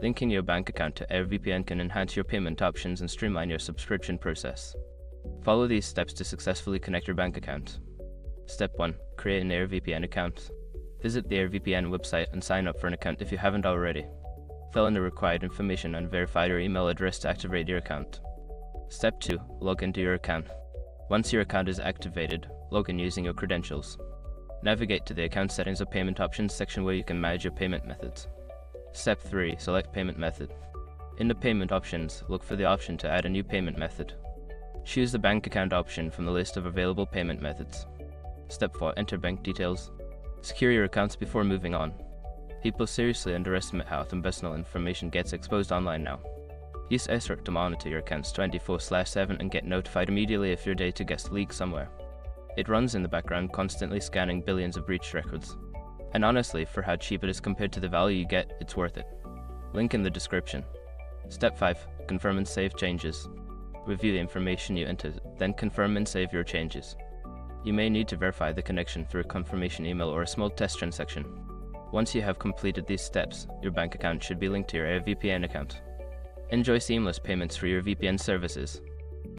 Linking your bank account to AirVPN can enhance your payment options and streamline your subscription process. Follow these steps to successfully connect your bank account. Step 1. Create an AirVPN account. Visit the AirVPN website and sign up for an account if you haven't already. Fill in the required information and verify your email address to activate your account. Step 2. Log into your account. Once your account is activated, log in using your credentials. Navigate to the Account Settings or Payment Options section where you can manage your payment methods. Step 3. Select Payment Method. In the Payment Options, look for the option to add a new payment method. Choose the bank account option from the list of available payment methods. Step 4. Enter bank details. Secure your accounts before moving on. People seriously underestimate how personal information gets exposed online now. Use AirVPN to monitor your accounts 24/7 and get notified immediately if your data gets leaked somewhere. It runs in the background, constantly scanning billions of breach records. And honestly, for how cheap it is compared to the value you get, it's worth it. Link in the description. Step 5. Confirm and save changes. Review the information you enter, then confirm and save your changes. You may need to verify the connection through a confirmation email or a small test transaction. Once you have completed these steps, your bank account should be linked to your AirVPN account. Enjoy seamless payments for your VPN services.